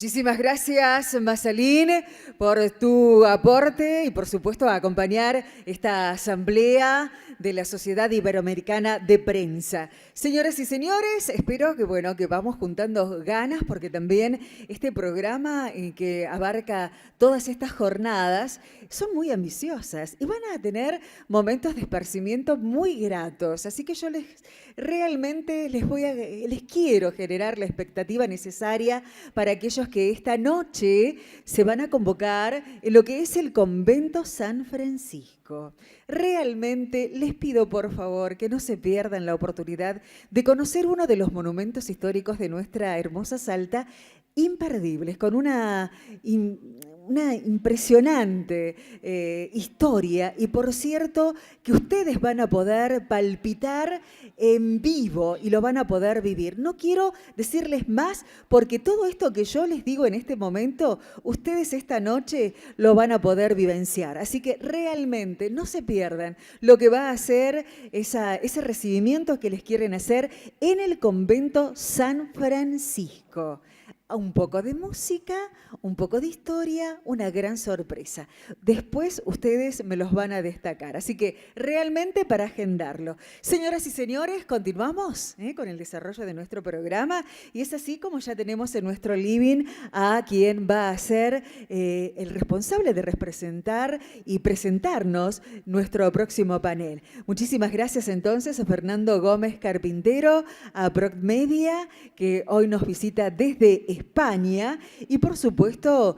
Muchísimas gracias, Mazalín, por tu aporte y, por supuesto, a acompañar esta asamblea de la Sociedad Iberoamericana de Prensa. Señoras y señores, espero que vamos juntando ganas porque también este programa que abarca todas estas jornadas son muy ambiciosas y van a tener momentos de esparcimiento muy gratos. Así que yo realmente les quiero generar la expectativa necesaria para aquellos que esta noche se van a convocar en lo que es el Convento San Francisco. Realmente les pido por favor que no se pierdan la oportunidad de conocer uno de los monumentos históricos de nuestra hermosa Salta, imperdibles, con una impresionante historia y por cierto que ustedes van a poder palpitar en vivo y lo van a poder vivir. No quiero decirles más porque todo esto que yo les digo en este momento, ustedes esta noche lo van a poder vivenciar. Así que realmente no se pierdan lo que va a ser ese recibimiento que les quieren hacer en el Convento San Francisco. Un poco de música, un poco de historia, una gran sorpresa. Después ustedes me los van a destacar, así que realmente para agendarlo. Señoras y señores, continuamos con el desarrollo de nuestro programa y es así como ya tenemos en nuestro living a quien va a ser el responsable de representar y presentarnos nuestro próximo panel. Muchísimas gracias entonces a Fernando Gómez Carpintero, a Procmedia, que hoy nos visita desde España y por supuesto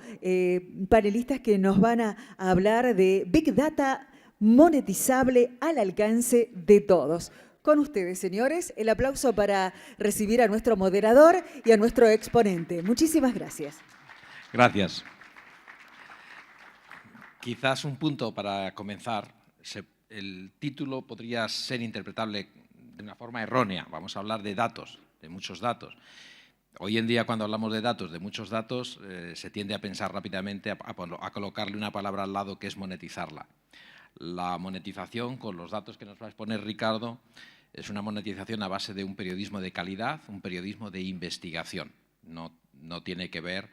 panelistas que nos van a hablar de Big Data monetizable al alcance de todos. Con ustedes, señores, el aplauso para recibir a nuestro moderador y a nuestro exponente. Muchísimas gracias. Gracias. Quizás un punto para comenzar. El título podría ser interpretable de una forma errónea. Vamos a hablar de datos, de muchos datos. Hoy en día, cuando hablamos de datos, de muchos datos, se tiende a pensar rápidamente a colocarle una palabra al lado que es monetizarla. La monetización, con los datos que nos va a exponer Ricardo, es una monetización a base de un periodismo de calidad, un periodismo de investigación. No tiene que ver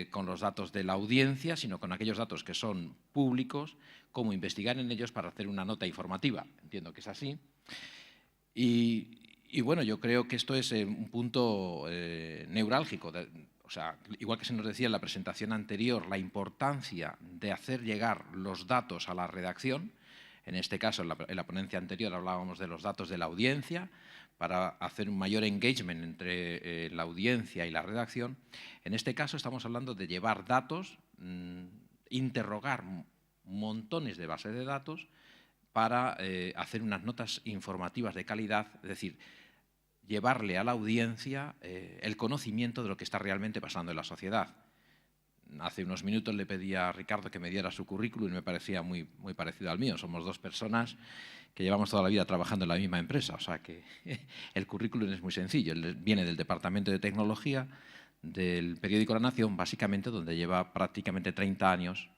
con los datos de la audiencia, sino con aquellos datos que son públicos, cómo investigar en ellos para hacer una nota informativa. Entiendo que es así. Y bueno, yo creo que esto es un punto neurálgico. O sea, igual que se nos decía en la presentación anterior, la importancia de hacer llegar los datos a la redacción. En este caso, en la ponencia anterior hablábamos de los datos de la audiencia para hacer un mayor engagement entre la audiencia y la redacción. En este caso estamos hablando de llevar datos, interrogar montones de bases de datos para hacer unas notas informativas de calidad, es decir, llevarle a la audiencia el conocimiento de lo que está realmente pasando en la sociedad. Hace unos minutos le pedí a Ricardo que me diera su currículum y me parecía muy parecido al mío. Somos dos personas que llevamos toda la vida trabajando en la misma empresa, o sea que el currículum es muy sencillo. Él viene del Departamento de Tecnología del periódico La Nación, básicamente donde lleva prácticamente 30 años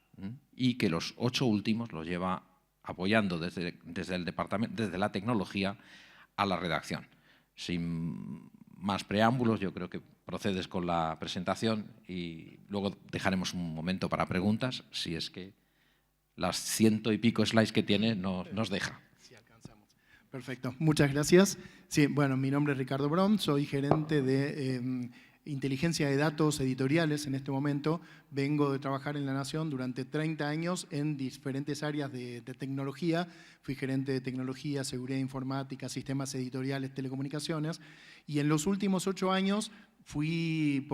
y que los 8 últimos los lleva apoyando desde el departamento, desde la tecnología a la redacción. Sin más preámbulos, yo creo que procedes con la presentación y luego dejaremos un momento para preguntas, si es que las 100 y pico slides que tiene nos deja. Sí, alcanzamos. Perfecto, muchas gracias. Sí, bueno, mi nombre es Ricardo Brom, soy gerente de inteligencia de datos editoriales en este momento. Vengo de trabajar en La Nación durante 30 años en diferentes áreas de tecnología. Fui gerente de tecnología, seguridad informática, sistemas editoriales, telecomunicaciones. Y en los últimos 8 años fui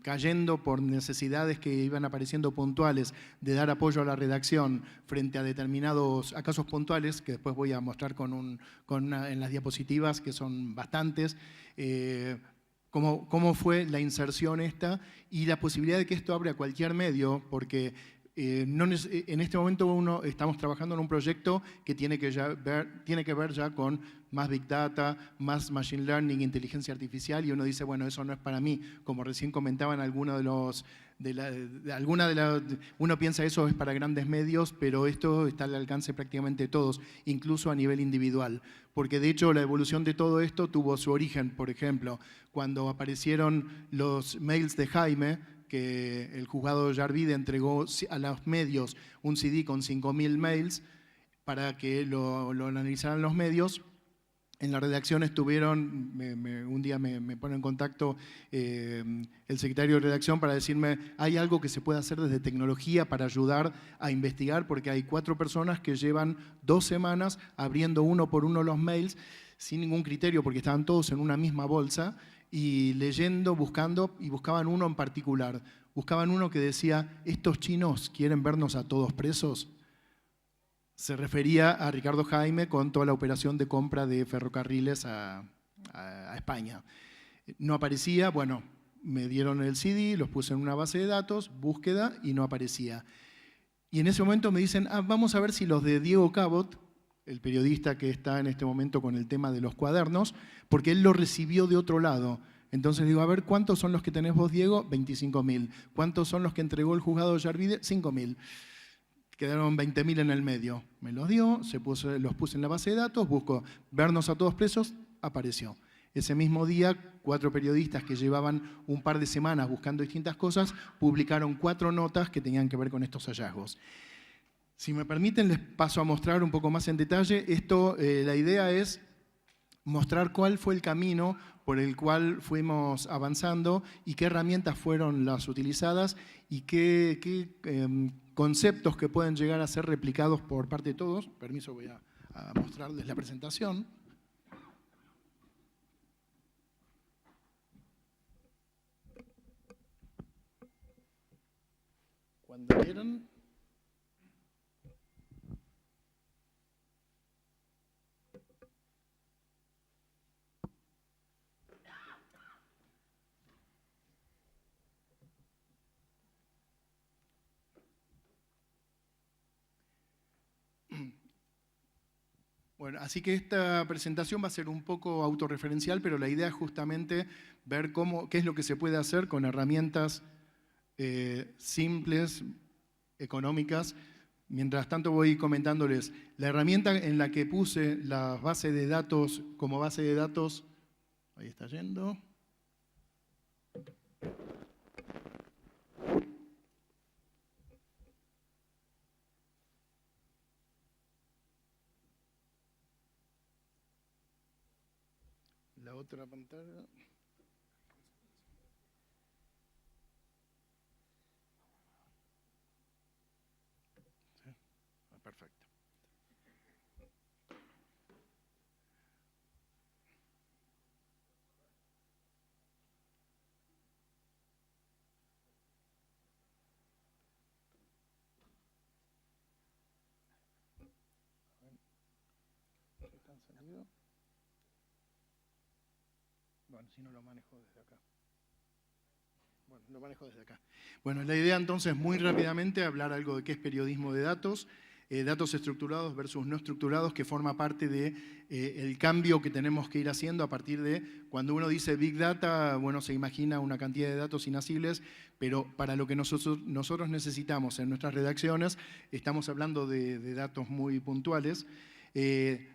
cayendo por necesidades que iban apareciendo puntuales de dar apoyo a la redacción frente a determinados casos puntuales, que después voy a mostrar en las diapositivas, que son bastantes. Cómo fue la inserción esta y la posibilidad de que esto abra a cualquier medio, porque en este momento estamos trabajando en un proyecto que tiene que ver ya con más Big Data, más Machine Learning, inteligencia artificial, y uno dice, bueno, eso no es para mí. Como recién comentaban algunos de los uno piensa eso es para grandes medios, pero esto está al alcance prácticamente de todos, incluso a nivel individual. Porque de hecho la evolución de todo esto tuvo su origen, por ejemplo, cuando aparecieron los mails de Jaime, que el juzgado de Yarvide entregó a los medios un CD con 5.000 mails para que lo analizaran los medios. En la redacción estuvieron, un día me pone en contacto el secretario de redacción para decirme, hay algo que se puede hacer desde tecnología para ayudar a investigar, porque hay 4 personas que llevan 2 semanas abriendo uno por uno los mails sin ningún criterio, porque estaban todos en una misma bolsa, y leyendo, buscando, y buscaban uno en particular. Buscaban uno que decía, ¿estos chinos quieren vernos a todos presos? Se refería a Ricardo Jaime con toda la operación de compra de ferrocarriles a España. No aparecía, bueno, me dieron el CD, los puse en una base de datos, búsqueda, y no aparecía. Y en ese momento me dicen, vamos a ver si los de Diego Cabot, el periodista que está en este momento con el tema de los cuadernos, porque él lo recibió de otro lado. Entonces digo, a ver, ¿cuántos son los que tenés vos, Diego? 25.000. ¿Cuántos son los que entregó el juzgado de Yarvide? 5.000. Quedaron 20.000 en el medio. Me los dio, los puse en la base de datos, busco vernos a todos presos, apareció. Ese mismo día, 4 periodistas que llevaban un par de semanas buscando distintas cosas, publicaron 4 notas que tenían que ver con estos hallazgos. Si me permiten, les paso a mostrar un poco más en detalle. La idea es mostrar cuál fue el camino por el cual fuimos avanzando y qué herramientas fueron las utilizadas y qué conceptos que pueden llegar a ser replicados por parte de todos. Permiso, voy a mostrarles la presentación. Cuando quieran. Bueno, así que esta presentación va a ser un poco autorreferencial, pero la idea es justamente ver qué es lo que se puede hacer con herramientas simples, económicas. Mientras tanto voy comentándoles la herramienta en la que puse la base de datos como base de datos. Ahí está yendo. La otra pantalla. ¿Sí? Perfecto. ¿Está encendido? Bueno, si no lo manejo desde acá. Bueno, lo manejo desde acá. Bueno, la idea entonces, muy rápidamente, hablar algo de qué es periodismo de datos, datos estructurados versus no estructurados, que forma parte del cambio que tenemos que ir haciendo a partir de cuando uno dice Big Data, bueno, se imagina una cantidad de datos inasibles, pero para lo que nosotros necesitamos en nuestras redacciones, estamos hablando de datos muy puntuales.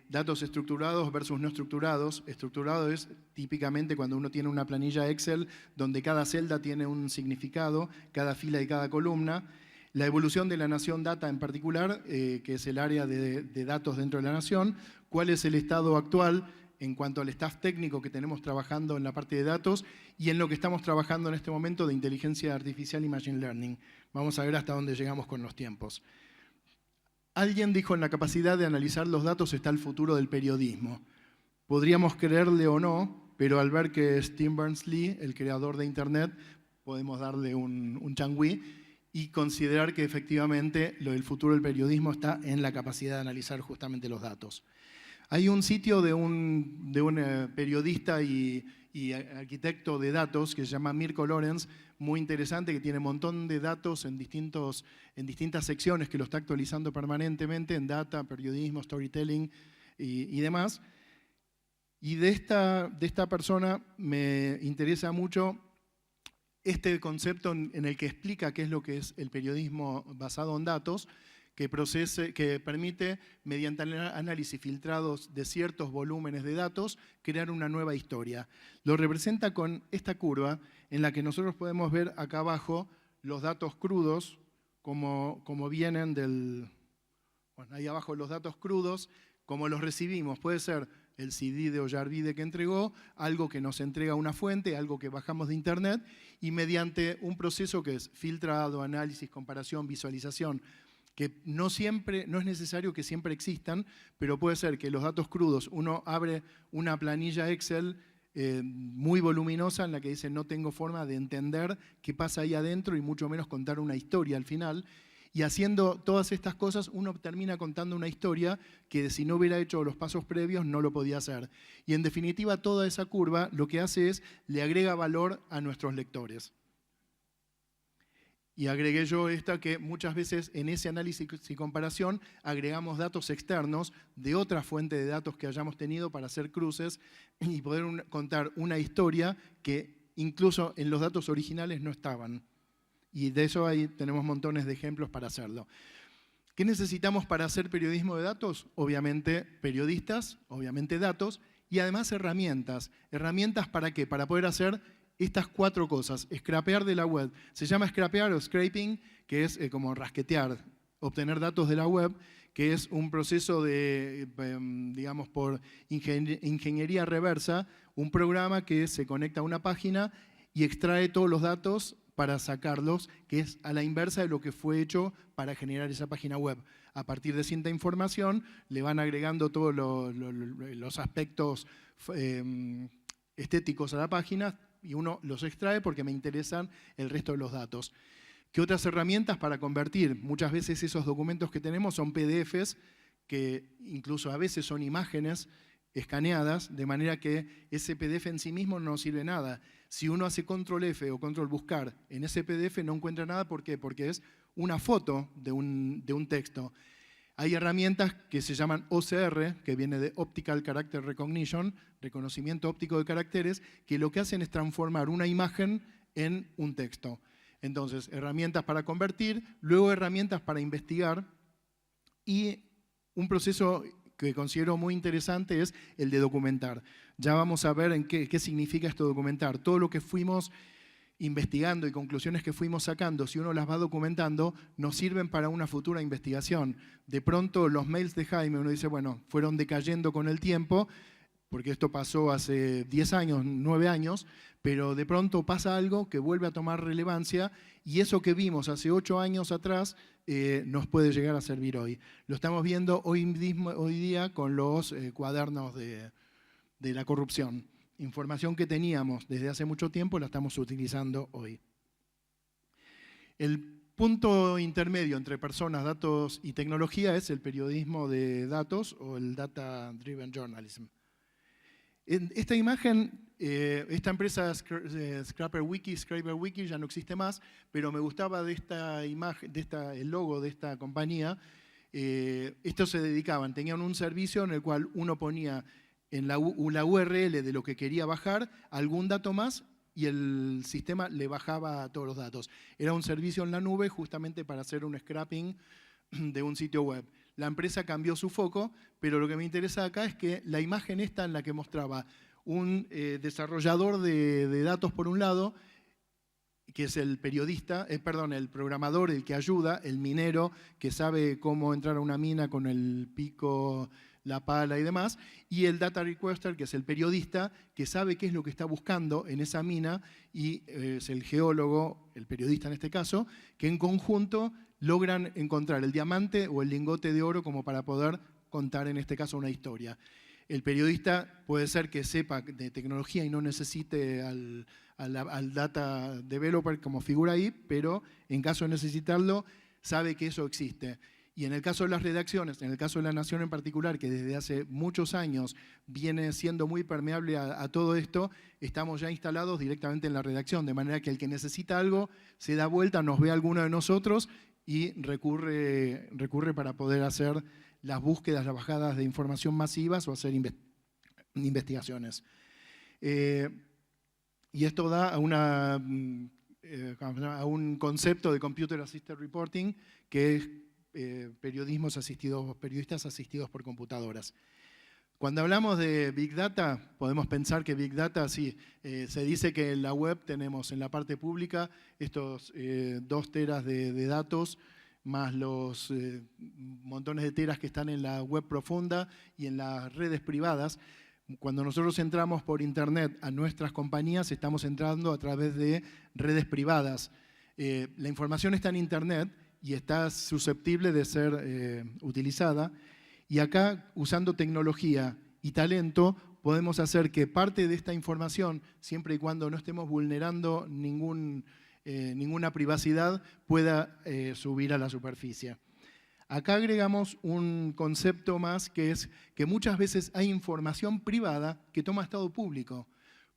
Datos estructurados versus no estructurados. Estructurado es típicamente cuando uno tiene una planilla Excel donde cada celda tiene un significado, cada fila y cada columna. La evolución de la Nación Data en particular, que es el área de datos dentro de la Nación. ¿Cuál es el estado actual en cuanto al staff técnico que tenemos trabajando en la parte de datos y en lo que estamos trabajando en este momento de inteligencia artificial y machine learning? Vamos a ver hasta dónde llegamos con los tiempos. Alguien dijo, en la capacidad de analizar los datos está el futuro del periodismo. Podríamos creerle o no, pero al ver que es Tim Berners-Lee, el creador de Internet, podemos darle un changüí y considerar que efectivamente el futuro del periodismo está en la capacidad de analizar justamente los datos. Hay un sitio de un periodista y arquitecto de datos que se llama Mirko Lorenz, muy interesante, que tiene un montón de datos en distintas secciones, que lo está actualizando permanentemente en data, periodismo, storytelling y demás. Y de esta persona me interesa mucho este concepto en el que explica qué es lo que es el periodismo basado en datos, que permite, mediante análisis filtrados de ciertos volúmenes de datos, crear una nueva historia. Lo representa con esta curva en la que nosotros podemos ver acá abajo los datos crudos, como vienen del... Bueno, ahí abajo los datos crudos, como los recibimos. Puede ser el CD de Ollarvide que entregó, algo que nos entrega una fuente, algo que bajamos de internet, y mediante un proceso que es filtrado, análisis, comparación, visualización, que no es necesario que siempre existan, pero puede ser que los datos crudos, uno abre una planilla Excel muy voluminosa en la que dice no tengo forma de entender qué pasa ahí adentro y mucho menos contar una historia al final. Y haciendo todas estas cosas, uno termina contando una historia que si no hubiera hecho los pasos previos no lo podía hacer. Y en definitiva, toda esa curva lo que hace es le agrega valor a nuestros lectores. Y agregué yo esta que muchas veces en ese análisis y comparación agregamos datos externos de otra fuente de datos que hayamos tenido para hacer cruces y poder contar una historia que incluso en los datos originales no estaban. Y de eso ahí tenemos montones de ejemplos para hacerlo. ¿Qué necesitamos para hacer periodismo de datos? Obviamente periodistas, obviamente datos y además herramientas. ¿Herramientas para qué? Para poder hacer estas 4 cosas. Scrapear de la web. Se llama scrapear o scraping, que es como rasquetear, obtener datos de la web, que es un proceso de, digamos, por ingeniería reversa, un programa que se conecta a una página y extrae todos los datos para sacarlos, que es a la inversa de lo que fue hecho para generar esa página web. A partir de cierta información le van agregando todos los aspectos estéticos a la página y uno los extrae porque me interesan el resto de los datos. ¿Qué otras herramientas para convertir? Muchas veces esos documentos que tenemos son PDFs, que incluso a veces son imágenes escaneadas, de manera que ese PDF en sí mismo no sirve nada. Si uno hace control F o control buscar en ese PDF no encuentra nada. ¿Por qué? Porque es una foto de un texto. Hay herramientas que se llaman OCR, que viene de Optical Character Recognition, reconocimiento óptico de caracteres, que lo que hacen es transformar una imagen en un texto. Entonces, herramientas para convertir, luego herramientas para investigar y un proceso que considero muy interesante es el de documentar. Ya vamos a ver en qué significa esto documentar. Todo lo que fuimos investigando y conclusiones que fuimos sacando, si uno las va documentando, nos sirven para una futura investigación. De pronto los mails de Jaime, uno dice, bueno, fueron decayendo con el tiempo, porque esto pasó hace 10 años, 9 años, pero de pronto pasa algo que vuelve a tomar relevancia y eso que vimos hace 8 años atrás nos puede llegar a servir hoy. Lo estamos viendo hoy día con los cuadernos de la corrupción. Información que teníamos desde hace mucho tiempo la estamos utilizando hoy. El punto intermedio entre personas, datos y tecnología es el periodismo de datos o el Data Driven Journalism. En esta imagen, esta empresa ScraperWiki ya no existe más, pero me gustaba de esta imagen, el logo de esta compañía. Estos se dedicaban, tenían un servicio en el cual uno ponía en la URL de lo que quería bajar algún dato más y el sistema le bajaba todos los datos. Era un servicio en la nube justamente para hacer un scrapping de un sitio web. La empresa cambió su foco, pero lo que me interesa acá es que la imagen esta en la que mostraba un desarrollador de datos por un lado, que es el periodista, el programador, el que ayuda, el minero, que sabe cómo entrar a una mina con el pico, la pala y demás, y el data requester, que es el periodista, que sabe qué es lo que está buscando en esa mina, y es el geólogo, el periodista en este caso, que en conjunto logran encontrar el diamante o el lingote de oro como para poder contar en este caso una historia. El periodista puede ser que sepa de tecnología y no necesite al data developer como figura ahí, pero en caso de necesitarlo, sabe que eso existe. Y en el caso de las redacciones, en el caso de La Nación en particular, que desde hace muchos años viene siendo muy permeable a todo esto, estamos ya instalados directamente en la redacción, de manera que el que necesita algo se da vuelta, nos ve a alguno de nosotros y recurre para poder hacer las búsquedas, las bajadas de información masivas o hacer investigaciones. Y esto da a un concepto de Computer Assisted Reporting, que es periodistas asistidos por computadoras. Cuando hablamos de Big Data, podemos pensar que Big Data, sí, se dice que en la web tenemos en la parte pública estos 2 teras de datos, más los montones de teras que están en la web profunda y en las redes privadas. Cuando nosotros entramos por Internet a nuestras compañías, estamos entrando a través de redes privadas. La información está en Internet y está susceptible de ser utilizada. Y acá, usando tecnología y talento, podemos hacer que parte de esta información, siempre y cuando no estemos vulnerando ninguna privacidad, pueda subir a la superficie. Acá agregamos un concepto más, que es que muchas veces hay información privada que toma estado público,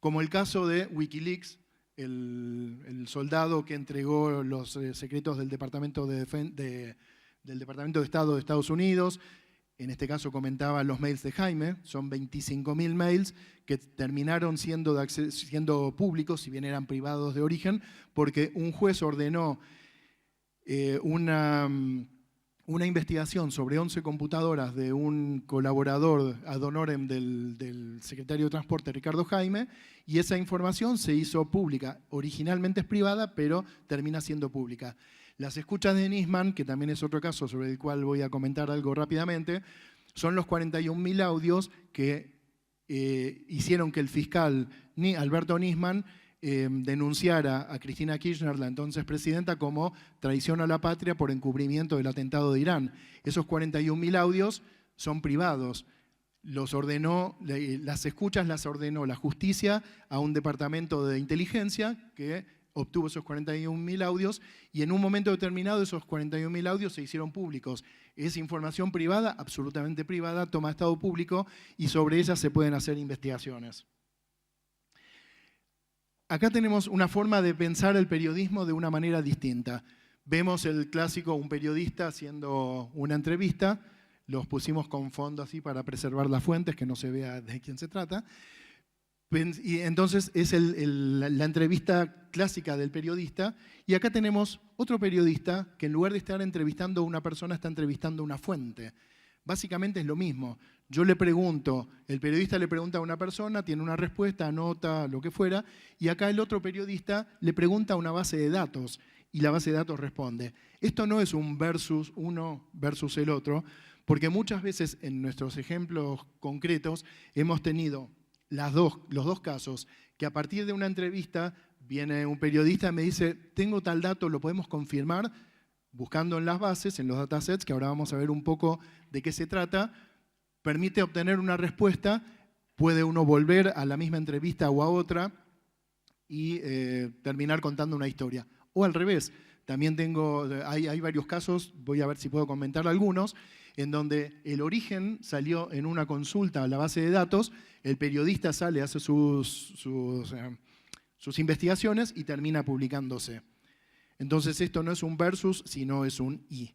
como el caso de Wikileaks, el soldado que entregó los secretos del Departamento de Estado de Estados Unidos. En este caso comentaba los mails de Jaime, son 25.000 mails que terminaron siendo públicos, si bien eran privados de origen, porque un juez ordenó una investigación sobre 11 computadoras de un colaborador ad honorem del secretario de Transporte, Ricardo Jaime, y esa información se hizo pública. Originalmente es privada, pero termina siendo pública. Las escuchas de Nisman, que también es otro caso sobre el cual voy a comentar algo rápidamente, son los 41.000 audios que hicieron que el fiscal Alberto Nisman denunciara a Cristina Kirchner, la entonces presidenta, como traición a la patria por encubrimiento del atentado de Irán. Esos 41.000 audios son privados. Las escuchas las ordenó la justicia a un departamento de inteligencia que obtuvo esos 41.000 audios y en un momento determinado esos 41.000 audios se hicieron públicos. Es información privada, absolutamente privada, toma estado público y sobre ella se pueden hacer investigaciones. Acá tenemos una forma de pensar el periodismo de una manera distinta. Vemos el clásico, un periodista haciendo una entrevista, los pusimos con fondo así para preservar las fuentes, que no se vea de quién se trata. Y entonces es la entrevista clásica del periodista, y acá tenemos otro periodista que en lugar de estar entrevistando a una persona, está entrevistando a una fuente. Básicamente es lo mismo. Yo le pregunto, el periodista le pregunta a una persona, tiene una respuesta, anota, lo que fuera, y acá el otro periodista le pregunta a una base de datos, y la base de datos responde. Esto no es un versus, uno versus el otro, porque muchas veces en nuestros ejemplos concretos hemos tenido los dos casos, que a partir de una entrevista viene un periodista y me dice, tengo tal dato, ¿lo podemos confirmar? Buscando en las bases, en los datasets, que ahora vamos a ver un poco de qué se trata, permite obtener una respuesta, puede uno volver a la misma entrevista o a otra y terminar contando una historia. O al revés, también hay varios casos, voy a ver si puedo comentar algunos, en donde el origen salió en una consulta a la base de datos, el periodista sale, hace sus investigaciones y termina publicándose. Entonces esto no es un versus, sino es un y.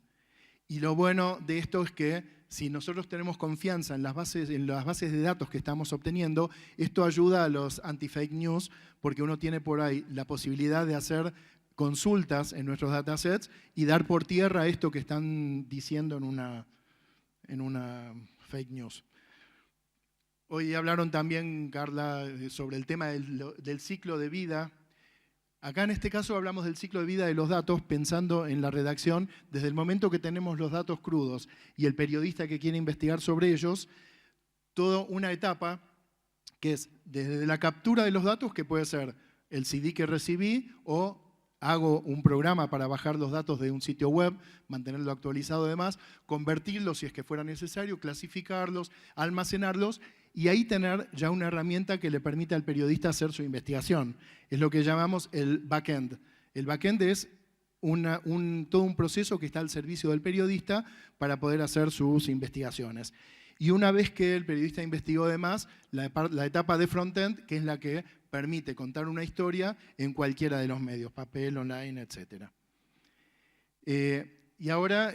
Y lo bueno de esto es que si nosotros tenemos confianza en las bases de datos que estamos obteniendo, esto ayuda a los anti-fake news, porque uno tiene por ahí la posibilidad de hacer consultas en nuestros datasets y dar por tierra esto que están diciendo en una fake news. Hoy hablaron también, Carla, sobre el tema del ciclo de vida. Acá en este caso hablamos del ciclo de vida de los datos pensando en la redacción desde el momento que tenemos los datos crudos y el periodista que quiere investigar sobre ellos, toda una etapa que es desde la captura de los datos, que puede ser el CD que recibí o hago un programa para bajar los datos de un sitio web, mantenerlo actualizado además, convertirlos si es que fuera necesario, clasificarlos, almacenarlos y ahí tener ya una herramienta que le permita al periodista hacer su investigación. Es lo que llamamos el backend. El backend es todo un proceso que está al servicio del periodista para poder hacer sus investigaciones. Y una vez que el periodista investigó además, la etapa de frontend, que es la que permite contar una historia en cualquiera de los medios, papel, online, etc. Y ahora,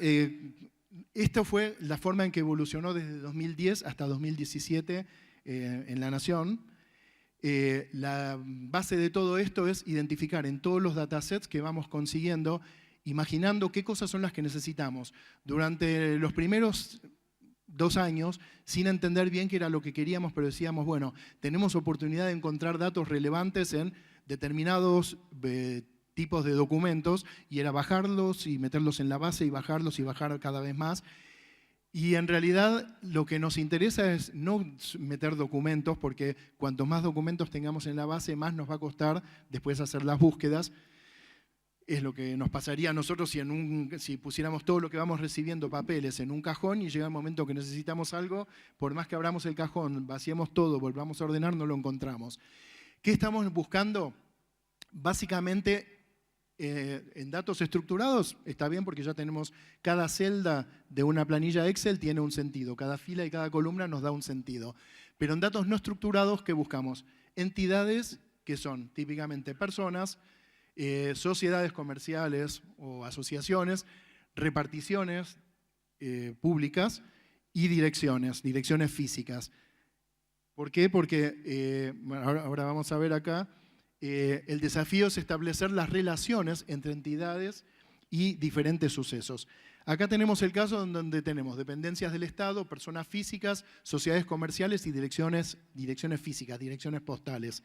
esta fue la forma en que evolucionó desde 2010 hasta 2017 en La Nación. La base de todo esto es identificar en todos los datasets que vamos consiguiendo imaginando qué cosas son las que necesitamos. Durante los primeros 2 años, sin entender bien qué era lo que queríamos, pero decíamos, bueno, tenemos oportunidad de encontrar datos relevantes en determinados tipos de documentos, y era bajarlos y meterlos en la base y bajarlos y bajar cada vez más. Y en realidad lo que nos interesa es no meter documentos, porque cuanto más documentos tengamos en la base, más nos va a costar después hacer las búsquedas. Es lo que nos pasaría a nosotros si pusiéramos todo lo que vamos recibiendo, papeles, en un cajón, y llega el momento que necesitamos algo, por más que abramos el cajón, vaciemos todo, volvamos a ordenar, no lo encontramos. ¿Qué estamos buscando? Básicamente, en datos estructurados está bien, porque ya tenemos cada celda de una planilla Excel tiene un sentido, cada fila y cada columna nos da un sentido. Pero en datos no estructurados, ¿qué buscamos? Entidades que son típicamente personas, sociedades comerciales o asociaciones, reparticiones públicas y direcciones físicas. ¿Por qué? Porque ahora vamos a ver acá. El desafío es establecer las relaciones entre entidades y diferentes sucesos. Acá tenemos el caso en donde tenemos dependencias del Estado, personas físicas, sociedades comerciales y direcciones físicas, direcciones postales.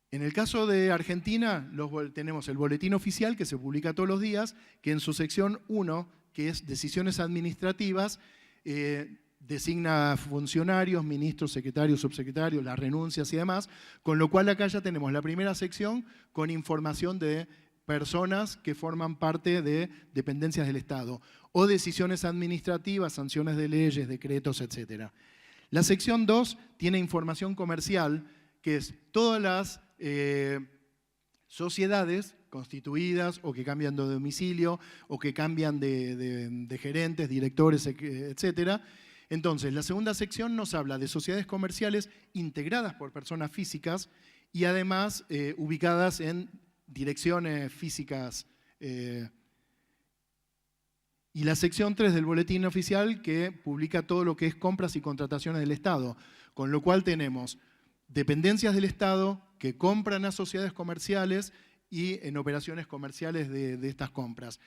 En el caso de Argentina, tenemos el boletín oficial que se publica todos los días, que en su sección 1, que es decisiones administrativas, designa funcionarios, ministros, secretarios, subsecretarios, las renuncias y demás, con lo cual acá ya tenemos la primera sección con información de personas que forman parte de dependencias del Estado, o decisiones administrativas, sanciones de leyes, decretos, etc. La sección 2 tiene información comercial, que es todas las sociedades constituidas o que cambian de domicilio o que cambian de gerentes, directores, etc. Entonces, la segunda sección nos habla de sociedades comerciales integradas por personas físicas y además ubicadas en direcciones físicas. Y la sección 3 del boletín oficial, que publica todo lo que es compras y contrataciones del Estado, con lo cual tenemos dependencias del Estado que compran a sociedades comerciales y en operaciones comerciales de estas compras.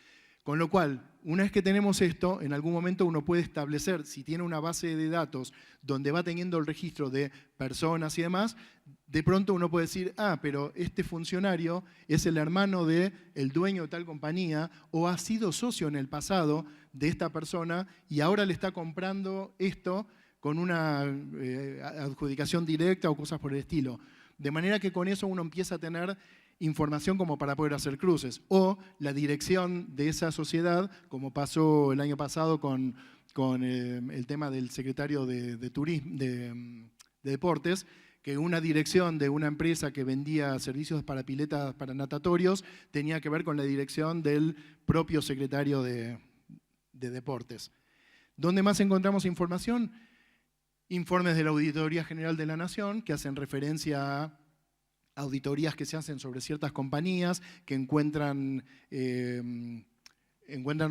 Con lo cual, una vez que tenemos esto, en algún momento uno puede establecer, si tiene una base de datos donde va teniendo el registro de personas y demás, de pronto uno puede decir, pero este funcionario es el hermano del dueño de tal compañía o ha sido socio en el pasado de esta persona y ahora le está comprando esto con una adjudicación directa o cosas por el estilo. De manera que con eso uno empieza a tener información como para poder hacer cruces. O la dirección de esa sociedad, como pasó el año pasado con el tema del secretario de Deportes, que una dirección de una empresa que vendía servicios para piletas para natatorios tenía que ver con la dirección del propio secretario de Deportes. ¿Dónde más encontramos información? Informes de la Auditoría General de la Nación que hacen referencia a auditorías que se hacen sobre ciertas compañías, que encuentran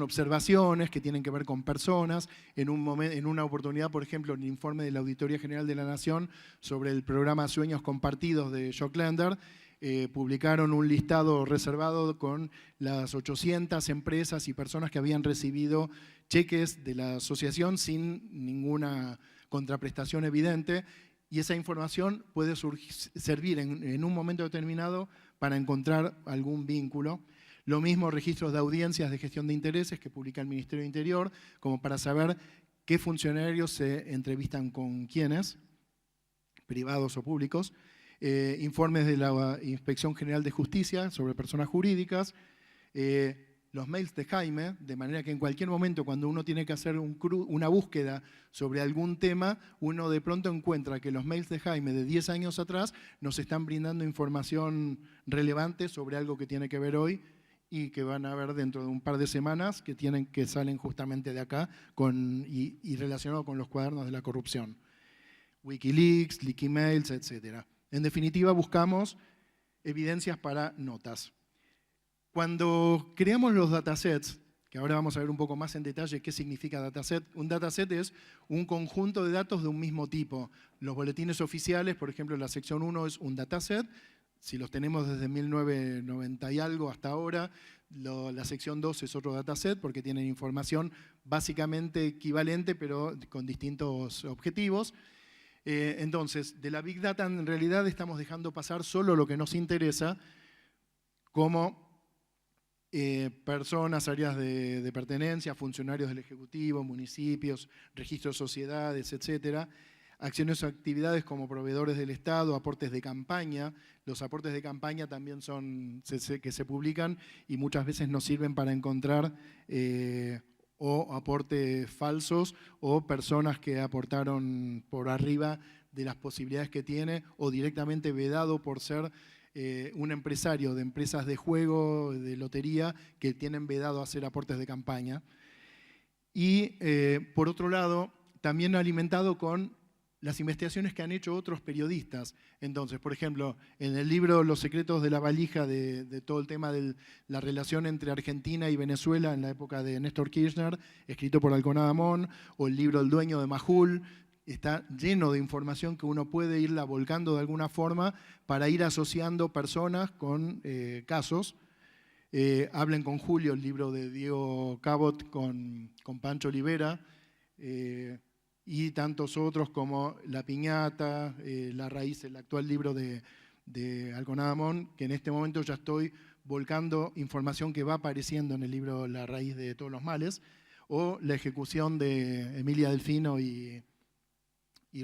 observaciones que tienen que ver con personas. En una oportunidad, por ejemplo, en el informe de la Auditoría General de la Nación sobre el programa Sueños Compartidos de Joclander, publicaron un listado reservado con las 800 empresas y personas que habían recibido cheques de la asociación sin ninguna contraprestación evidente. Y esa información puede servir en un momento determinado para encontrar algún vínculo. Lo mismo registros de audiencias de gestión de intereses que publica el Ministerio de Interior, como para saber qué funcionarios se entrevistan con quiénes, privados o públicos. Informes de la Inspección General de Justicia sobre personas jurídicas. Los mails de Jaime, de manera que en cualquier momento cuando uno tiene que hacer una búsqueda sobre algún tema, uno de pronto encuentra que los mails de Jaime de 10 años atrás nos están brindando información relevante sobre algo que tiene que ver hoy y que van a ver dentro de un par de semanas que salen justamente de acá y relacionado con los cuadernos de la corrupción. Wikileaks, Leakymails, etc. En definitiva, buscamos evidencias para notas. Cuando creamos los datasets, que ahora vamos a ver un poco más en detalle qué significa dataset, un dataset es un conjunto de datos de un mismo tipo. Los boletines oficiales, por ejemplo, la sección 1 es un dataset, si los tenemos desde 1990 y algo hasta ahora, la sección 2 es otro dataset porque tienen información básicamente equivalente pero con distintos objetivos. Entonces, de la Big Data en realidad estamos dejando pasar solo lo que nos interesa, como personas, áreas de pertenencia, funcionarios del Ejecutivo, municipios, registros de sociedades, etcétera. Acciones o actividades como proveedores del Estado, aportes de campaña. Los aportes de campaña también son que se publican y muchas veces nos sirven para encontrar o aportes falsos o personas que aportaron por arriba de las posibilidades que tiene o directamente vedado por ser un empresario de empresas de juego, de lotería, que tienen vedado hacer aportes de campaña. Y por otro lado, también alimentado con las investigaciones que han hecho otros periodistas. Entonces, por ejemplo, en el libro Los secretos de la valija, de todo el tema de la relación entre Argentina y Venezuela en la época de Néstor Kirchner, escrito por Alconada Amón, o el libro El dueño de Majul, está lleno de información que uno puede irla volcando de alguna forma para ir asociando personas con casos. Hablen con Julio, el libro de Diego Cabot con Pancho Olivera, y tantos otros como La Piñata, La Raíz, el actual libro de Alconada Amón, que en este momento ya estoy volcando información que va apareciendo en el libro La Raíz de todos los males, o La ejecución de Emilia Delfino y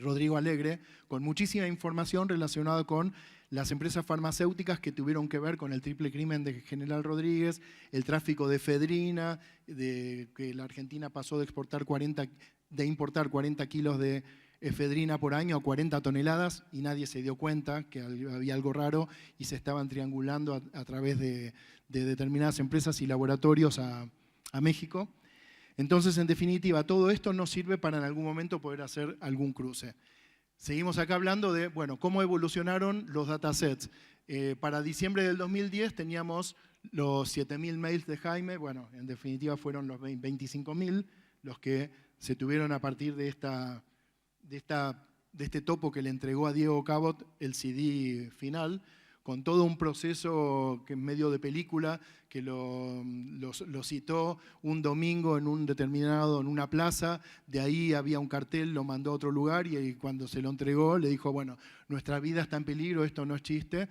Rodrigo Alegre, con muchísima información relacionada con las empresas farmacéuticas que tuvieron que ver con el triple crimen de General Rodríguez, el tráfico de efedrina, de que la Argentina pasó de importar 40 kilos de efedrina por año a 40 toneladas y nadie se dio cuenta que había algo raro y se estaban triangulando a través de determinadas empresas y laboratorios a México. Entonces, en definitiva, todo esto nos sirve para en algún momento poder hacer algún cruce. Seguimos acá hablando de, bueno, cómo evolucionaron los datasets. Para diciembre del 2010 teníamos los 7.000 mails de Jaime, bueno, en definitiva fueron los 25.000 los que se tuvieron a partir de este topo que le entregó a Diego Cabot el CD final, con todo un proceso que en medio de película, que lo citó un domingo en una plaza, de ahí había un cartel, lo mandó a otro lugar y cuando se lo entregó le dijo, bueno, nuestra vida está en peligro, esto no es chiste,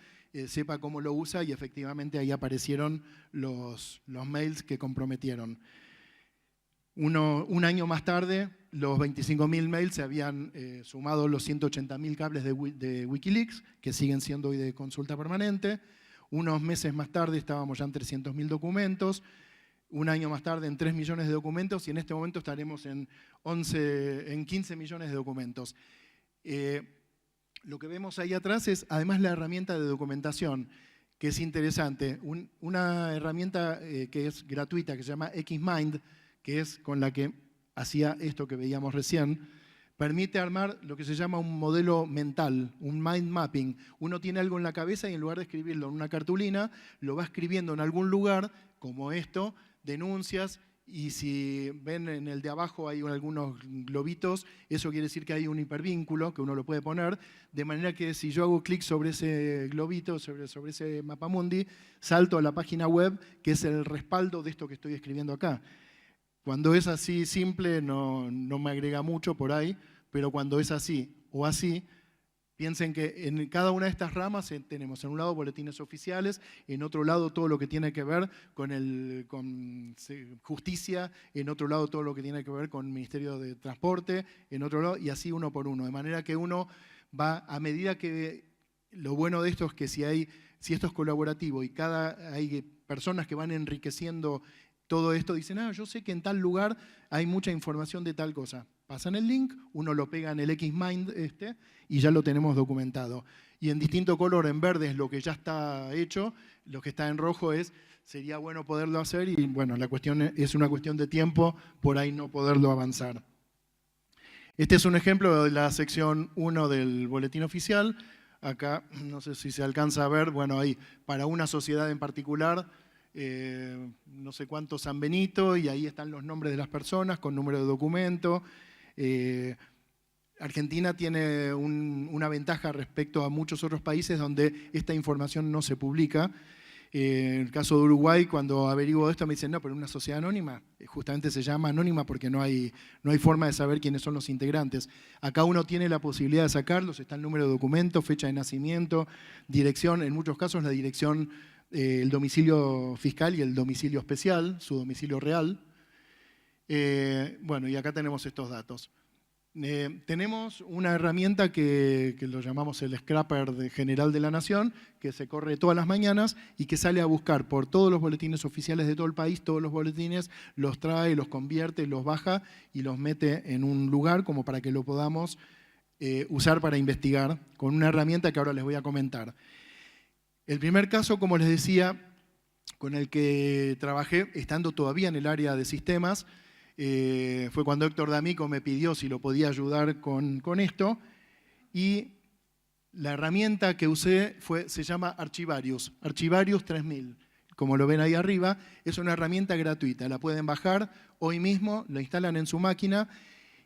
sepa cómo lo usa, y efectivamente ahí aparecieron los mails que comprometieron. Un año más tarde, los 25.000 mails se habían sumado los 180.000 cables de Wikileaks, que siguen siendo hoy de consulta permanente. Unos meses más tarde estábamos ya en 300.000 documentos. Un año más tarde en 3 millones de documentos y en este momento estaremos en 15 millones de documentos. Lo que vemos ahí atrás es además la herramienta de documentación, que es interesante. Una herramienta que es gratuita, que se llama XMind, que es con la que hacía esto que veíamos recién, permite armar lo que se llama un modelo mental, un mind mapping. Uno tiene algo en la cabeza y en lugar de escribirlo en una cartulina, lo va escribiendo en algún lugar, como esto, denuncias, y si ven en el de abajo hay algunos globitos, eso quiere decir que hay un hipervínculo que uno lo puede poner, de manera que si yo hago clic sobre ese globito, sobre ese mapamundi, salto a la página web, que es el respaldo de esto que estoy escribiendo acá. Cuando es así simple no me agrega mucho por ahí, pero cuando es así o así, piensen que en cada una de estas ramas tenemos en un lado boletines oficiales, en otro lado todo lo que tiene que ver con justicia, en otro lado todo lo que tiene que ver con el Ministerio de Transporte, en otro lado, y así uno por uno. De manera que uno va, a medida que, lo bueno de esto es que si esto es colaborativo y hay personas que van enriqueciendo todo esto, dicen, yo sé que en tal lugar hay mucha información de tal cosa. Pasan el link, uno lo pega en el XMind y ya lo tenemos documentado. Y en distinto color, en verde es lo que ya está hecho, lo que está en rojo sería bueno poderlo hacer y bueno, la cuestión es una cuestión de tiempo, por ahí no poderlo avanzar. Este es un ejemplo de la sección 1 del boletín oficial. Acá, no sé si se alcanza a ver, bueno, ahí, para una sociedad en particular, no sé cuánto San Benito, y ahí están los nombres de las personas con número de documento. Argentina tiene una ventaja respecto a muchos otros países donde esta información no se publica. En el caso de Uruguay, cuando averiguo esto me dicen, no, pero una sociedad anónima, justamente se llama anónima porque no hay forma de saber quiénes son los integrantes. Acá uno tiene la posibilidad de sacarlos, está el número de documento, fecha de nacimiento, dirección, en muchos casos la dirección, el domicilio fiscal y el domicilio especial, su domicilio real. Bueno, y acá tenemos estos datos. Tenemos una herramienta que lo llamamos el Scrapper General de la Nación, que se corre todas las mañanas y que sale a buscar por todos los boletines oficiales de todo el país, todos los boletines, los trae, los convierte, los baja y los mete en un lugar como para que lo podamos usar para investigar con una herramienta que ahora les voy a comentar. El primer caso, como les decía, con el que trabajé, estando todavía en el área de sistemas, fue cuando Héctor D'Amico me pidió si lo podía ayudar con esto, y la herramienta que usé se llama Archivarius, Archivarius 3000. Como lo ven ahí arriba, es una herramienta gratuita, la pueden bajar hoy mismo, la instalan en su máquina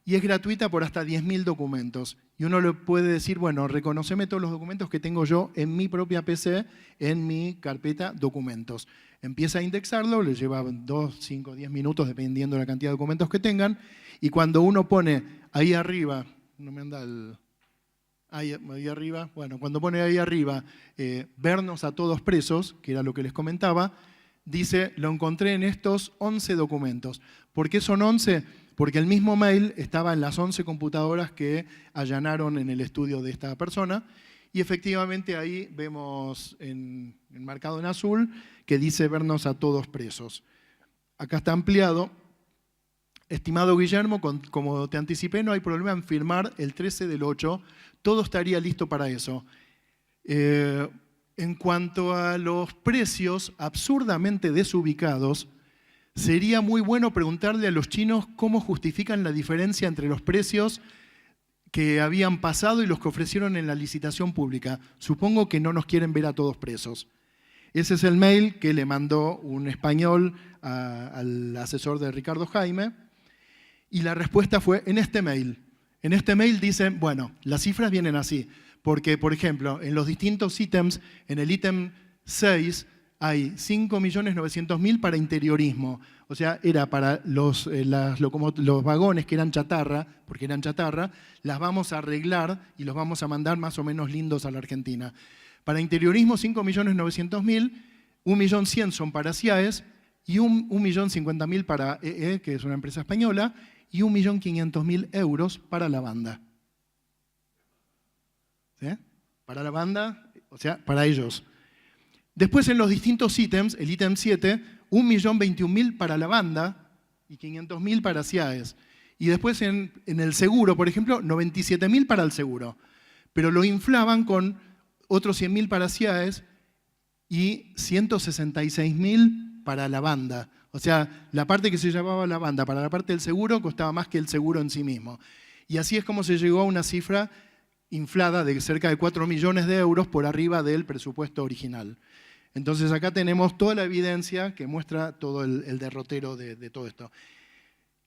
y es gratuita por hasta 10.000 documentos. Y uno le puede decir, bueno, reconoceme todos los documentos que tengo yo en mi propia PC, en mi carpeta documentos. Empieza a indexarlo, le lleva 2, 5, 10 minutos, dependiendo de la cantidad de documentos que tengan. Y cuando uno pone ahí arriba, no me anda el... Ahí arriba, bueno, cuando pone ahí arriba, vernos a todos presos, que era lo que les comentaba, dice, lo encontré en estos 11 documentos. ¿Por qué son 11? Porque el mismo mail estaba en las 11 computadoras que allanaron en el estudio de esta persona. Y efectivamente ahí vemos enmarcado en azul que dice vernos a todos presos. Acá está ampliado. Estimado Guillermo, como te anticipé, no hay problema en firmar el 13/8. Todo estaría listo para eso. En cuanto a los precios absurdamente desubicados, sería muy bueno preguntarle a los chinos cómo justifican la diferencia entre los precios que habían pasado y los que ofrecieron en la licitación pública. Supongo que no nos quieren ver a todos presos. Ese es el mail que le mandó un español al asesor de Ricardo Jaime y la respuesta fue en este mail. En este mail dicen, bueno, las cifras vienen así, porque, por ejemplo, en los distintos ítems, en el ítem 6 hay 5.900.000 para interiorismo. O sea, era para los vagones que eran chatarra, porque eran chatarra, las vamos a arreglar y los vamos a mandar más o menos lindos a la Argentina. Para interiorismo, 5.900.000, 1.100.000 son para CIAES y 1.050.000 para EE, que es una empresa española, y 1.500.000 euros para la banda. ¿Sí? Para la banda, o sea, para ellos. Después en los distintos ítems, el ítem 7, 1.021.000 para la banda y 500.000 para CIAES. Y después en el seguro, por ejemplo, 97.000 para el seguro. Pero lo inflaban con otros 100.000 para CIAES y 166.000 para la banda. O sea, la parte que se llevaba la banda para la parte del seguro costaba más que el seguro en sí mismo. Y así es como se llegó a una cifra inflada de cerca de 4 millones de euros por arriba del presupuesto original. Entonces acá tenemos toda la evidencia que muestra todo el derrotero de todo esto.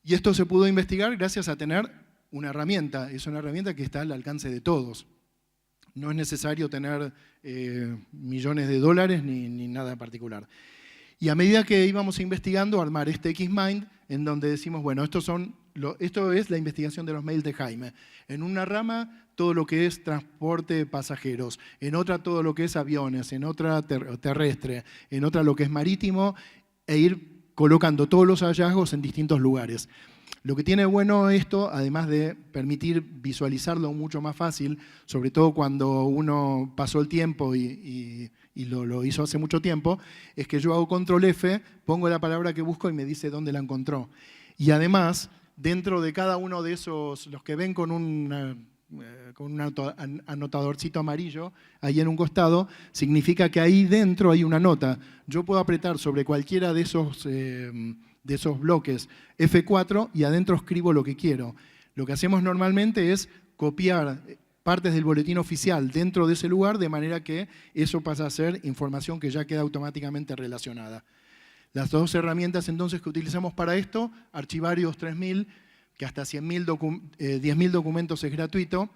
Y esto se pudo investigar gracias a tener una herramienta. Es una herramienta que está al alcance de todos. No es necesario tener millones de dólares ni nada en particular. Y a medida que íbamos investigando, armar este Xmind, en donde decimos, bueno, esto es la investigación de los mails de Jaime. En una rama, todo lo que es transporte de pasajeros, en otra todo lo que es aviones, en otra terrestre, en otra lo que es marítimo, e ir colocando todos los hallazgos en distintos lugares. Lo que tiene bueno esto, además de permitir visualizarlo mucho más fácil, sobre todo cuando uno pasó el tiempo y lo hizo hace mucho tiempo, es que yo hago control F, pongo la palabra que busco y me dice dónde la encontró. Y además, dentro de cada uno de esos, los que ven con un anotadorcito amarillo ahí en un costado, significa que ahí dentro hay una nota. Yo puedo apretar sobre cualquiera de esos bloques F4 y adentro escribo lo que quiero. Lo que hacemos normalmente es copiar partes del boletín oficial dentro de ese lugar, de manera que eso pasa a ser información que ya queda automáticamente relacionada. Las dos herramientas entonces que utilizamos para esto, Archivarius 3000, que hasta 10.000 documentos es gratuito.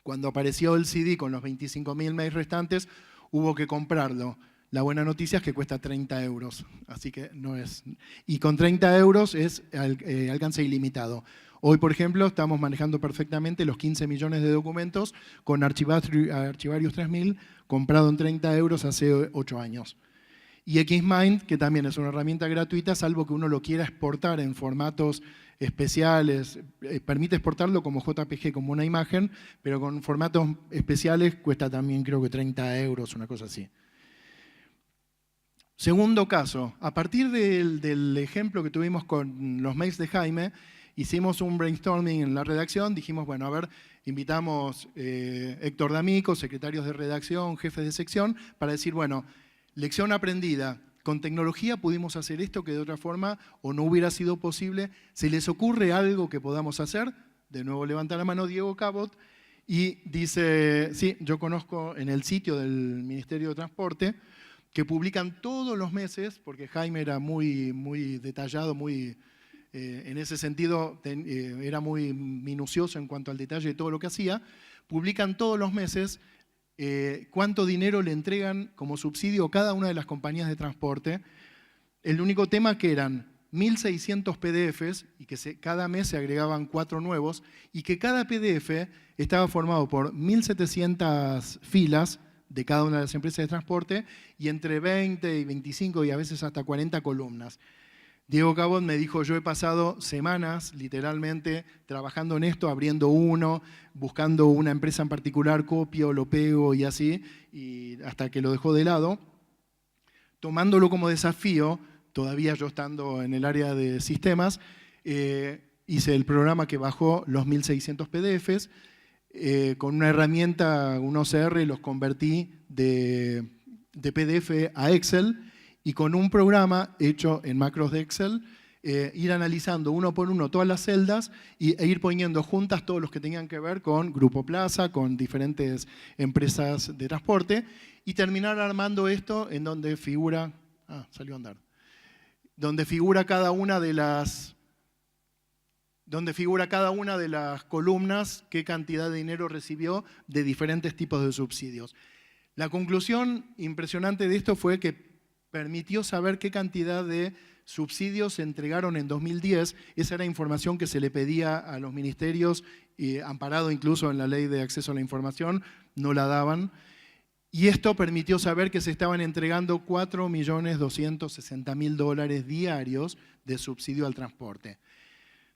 Cuando apareció el CD con los 25.000 mails restantes, hubo que comprarlo. La buena noticia es que cuesta 30 euros, así que no es... Y con 30 euros es alcance ilimitado. Hoy, por ejemplo, estamos manejando perfectamente los 15 millones de documentos con Archivarius 3000, comprado en 30 euros hace 8 años. Y Xmind, que también es una herramienta gratuita, salvo que uno lo quiera exportar en formatos especiales, permite exportarlo como JPG, como una imagen, pero con formatos especiales cuesta también creo que 30 euros, una cosa así. Segundo caso, a partir del ejemplo que tuvimos con los mails de Jaime, hicimos un brainstorming en la redacción, dijimos, bueno, a ver, invitamos Héctor D'Amico, secretarios de redacción, jefes de sección, para decir, bueno, lección aprendida, con tecnología pudimos hacer esto que de otra forma o no hubiera sido posible. ¿Se les ocurre algo que podamos hacer? De nuevo levanta la mano Diego Cabot y dice, sí, yo conozco en el sitio del Ministerio de Transporte, que publican todos los meses, porque Jaime era muy detallado, en ese sentido era muy minucioso en cuanto al detalle de todo lo que hacía, publican todos los meses cuánto dinero le entregan como subsidio a cada una de las compañías de transporte. El único tema que eran 1.600 PDFs y que cada mes se agregaban 4 nuevos y que cada PDF estaba formado por 1.700 filas de cada una de las empresas de transporte y entre 20 y 25 y a veces hasta 40 columnas. Diego Cabot me dijo, yo he pasado semanas, literalmente, trabajando en esto, abriendo uno, buscando una empresa en particular, copio, lo pego y así, y hasta que lo dejó de lado. Tomándolo como desafío, todavía yo estando en el área de sistemas, hice el programa que bajó los 1.600 PDFs, con una herramienta, un OCR, los convertí de PDF a Excel, y con un programa hecho en macros de Excel, ir analizando uno por uno todas las celdas e ir poniendo juntas todos los que tenían que ver con Grupo Plaza, con diferentes empresas de transporte, y terminar armando esto en donde figura, salió a andar, donde figura cada una de las columnas qué cantidad de dinero recibió de diferentes tipos de subsidios. La conclusión impresionante de esto fue que permitió saber qué cantidad de subsidios se entregaron en 2010. Esa era información que se le pedía a los ministerios, amparado incluso en la Ley de Acceso a la Información, no la daban. Y esto permitió saber que se estaban entregando $4.260.000 diarios de subsidio al transporte.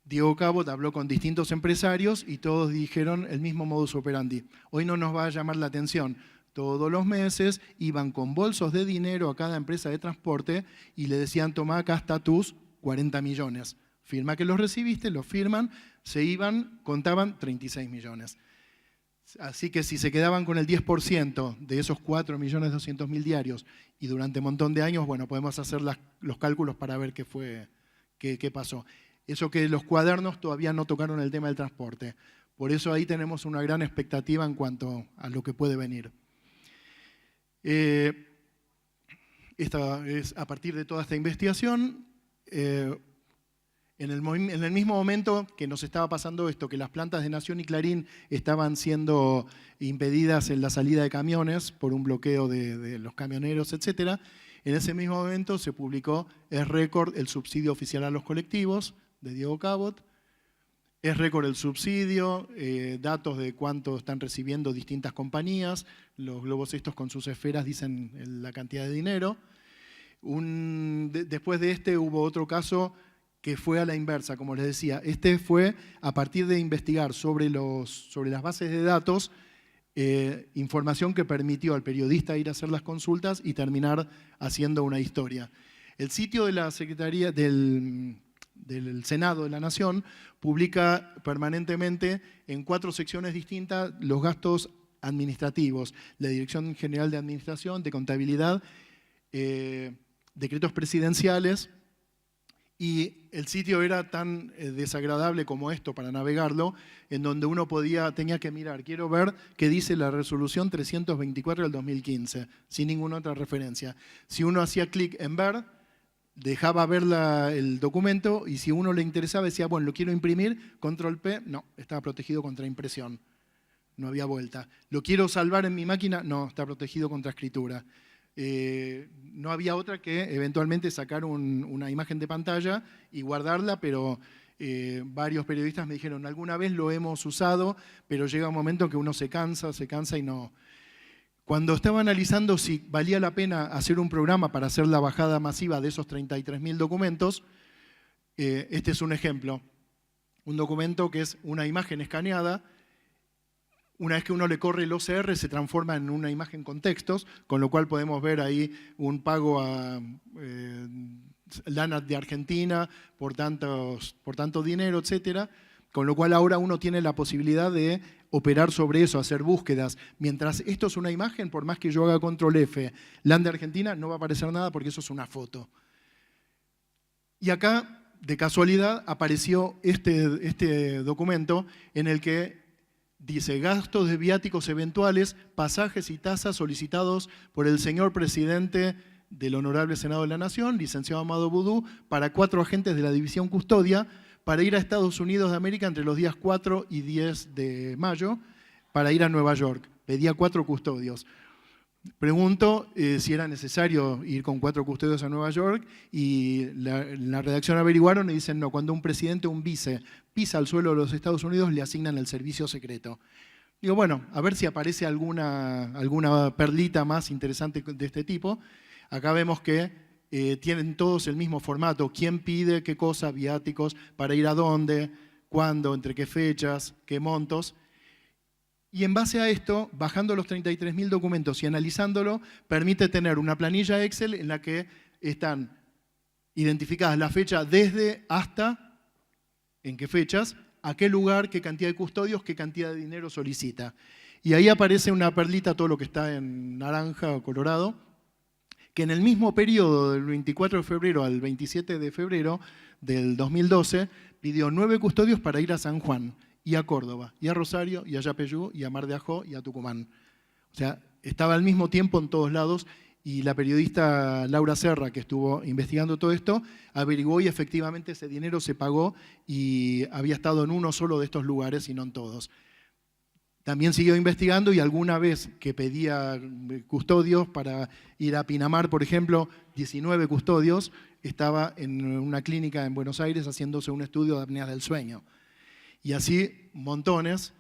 Diego Cabot habló con distintos empresarios y todos dijeron el mismo modus operandi. Hoy no nos va a llamar la atención. Todos los meses iban con bolsos de dinero a cada empresa de transporte y le decían, toma, acá está tus 40 millones. Firma que los recibiste, los firman, se iban, contaban 36 millones. Así que si se quedaban con el 10% de esos 4.200.000 diarios y durante un montón de años, bueno, podemos hacer los cálculos para ver qué pasó. Eso que los cuadernos todavía no tocaron el tema del transporte. Por eso ahí tenemos una gran expectativa en cuanto a lo que puede venir. A partir de toda esta investigación, en el mismo momento que nos estaba pasando esto, que las plantas de Nación y Clarín estaban siendo impedidas en la salida de camiones por un bloqueo de los camioneros, etc., en ese mismo momento se publicó Es Récord, el subsidio oficial a los colectivos, de Diego Cabot. Es récord el subsidio, datos de cuánto están recibiendo distintas compañías, los globos estos con sus esferas dicen la cantidad de dinero. Después de este hubo otro caso que fue a la inversa, como les decía. Este fue a partir de investigar sobre las bases de datos, información que permitió al periodista ir a hacer las consultas y terminar haciendo una historia. El sitio de la Secretaría del Senado de la Nación publica permanentemente en 4 secciones distintas los gastos administrativos, la Dirección General de Administración, de Contabilidad, decretos presidenciales, y el sitio era tan desagradable como esto para navegarlo, en donde uno tenía que mirar, quiero ver qué dice la resolución 324 del 2015, sin ninguna otra referencia. Si uno hacía clic en ver, dejaba ver el documento y si a uno le interesaba decía, bueno, lo quiero imprimir, control P, no, estaba protegido contra impresión. No había vuelta. ¿Lo quiero salvar en mi máquina? No, está protegido contra escritura. No había otra que eventualmente sacar una imagen de pantalla y guardarla, pero varios periodistas me dijeron, alguna vez lo hemos usado, pero llega un momento que uno se cansa y no. Cuando estaba analizando si valía la pena hacer un programa para hacer la bajada masiva de esos 33.000 documentos, este es un ejemplo. Un documento que es una imagen escaneada. Una vez que uno le corre el OCR se transforma en una imagen con textos, con lo cual podemos ver ahí un pago a LANAT de Argentina por tanto dinero, etcétera. Con lo cual ahora uno tiene la posibilidad de operar sobre eso, hacer búsquedas. Mientras esto es una imagen, por más que yo haga control F, LAN de Argentina, no va a aparecer nada porque eso es una foto. Y acá, de casualidad, apareció este documento en el que dice, gastos de viáticos eventuales, pasajes y tasas solicitados por el señor presidente del Honorable Senado de la Nación, licenciado Amado Boudou, para 4 agentes de la División Custodia, para ir a Estados Unidos de América entre los días 4 y 10 de mayo, para ir a Nueva York. Pedía 4 custodios. Pregunto si era necesario ir con 4 custodios a Nueva York y la redacción averiguaron y dicen no, cuando un presidente o un vice pisa al suelo de los Estados Unidos le asignan el servicio secreto. Digo, bueno, a ver si aparece alguna perlita más interesante de este tipo. Acá vemos que tienen todos el mismo formato. ¿Quién pide qué cosa? Viáticos, para ir a dónde, cuándo, entre qué fechas, qué montos. Y en base a esto, bajando los 33.000 documentos y analizándolo, permite tener una planilla Excel en la que están identificadas la fecha desde hasta, en qué fechas, a qué lugar, qué cantidad de custodios, qué cantidad de dinero solicita. Y ahí aparece una perlita, todo lo que está en naranja o colorado, que en el mismo periodo del 24 de febrero al 27 de febrero del 2012 pidió 9 custodios para ir a San Juan, y a Córdoba, y a Rosario, y a Yapeyú, y a Mar de Ajó, y a Tucumán. O sea, estaba al mismo tiempo en todos lados, y la periodista Laura Serra, que estuvo investigando todo esto, averiguó y efectivamente ese dinero se pagó y había estado en uno solo de estos lugares y no en todos. También siguió investigando y alguna vez que pedía custodios para ir a Pinamar, por ejemplo, 19 custodios, estaba en una clínica en Buenos Aires haciéndose un estudio de apneas del sueño. Y así, montones.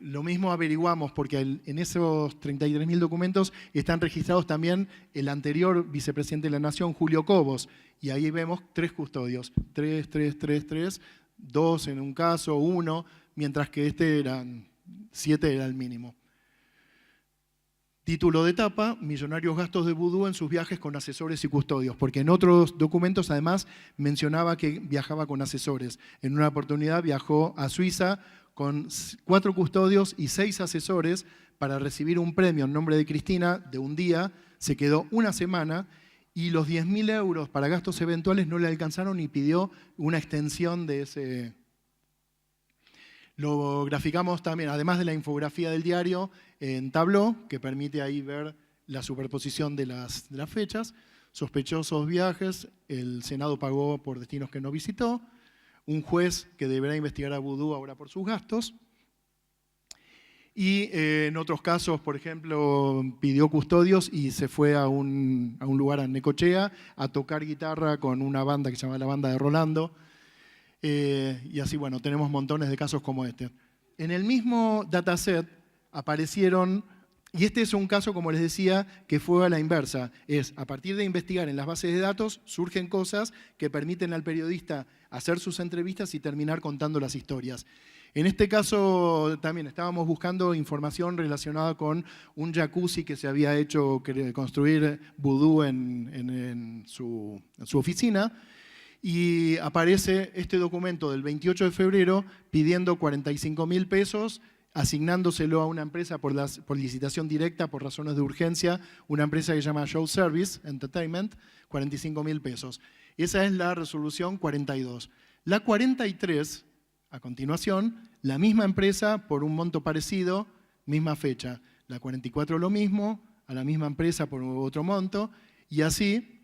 Lo mismo averiguamos porque en esos 33.000 documentos están registrados también el anterior vicepresidente de la Nación, Julio Cobos. Y ahí vemos 3 custodios, 3, 2 en un caso, 1, mientras que 7 era el mínimo. Título de etapa, millonarios gastos de Boudou en sus viajes con asesores y custodios, porque en otros documentos además mencionaba que viajaba con asesores. En una oportunidad viajó a Suiza con 4 custodios y 6 asesores para recibir un premio en nombre de Cristina de un día, se quedó una semana y los 10.000 euros para gastos eventuales no le alcanzaron y pidió una extensión de ese. Lo graficamos también, además de la infografía del diario, en Tableau, que permite ahí ver la superposición de las fechas. Sospechosos viajes, el Senado pagó por destinos que no visitó. Un juez que deberá investigar a Boudou ahora por sus gastos. Y en otros casos, por ejemplo, pidió custodios y se fue a un lugar en Necochea a tocar guitarra con una banda que se llama la Banda de Rolando. Y así, bueno, tenemos montones de casos como este. En el mismo dataset aparecieron, y este es un caso, como les decía, que fue a la inversa. Es, a partir de investigar en las bases de datos, surgen cosas que permiten al periodista hacer sus entrevistas y terminar contando las historias. En este caso también estábamos buscando información relacionada con un jacuzzi que se había hecho construir Boudou en su oficina. Y aparece este documento del 28 de febrero pidiendo 45.000 pesos, asignándoselo a una empresa por licitación directa, por razones de urgencia, una empresa que se llama Show Service Entertainment, 45.000 pesos. Esa es la resolución 42. La 43, a continuación, la misma empresa por un monto parecido, misma fecha. La 44 lo mismo, a la misma empresa por otro monto, y así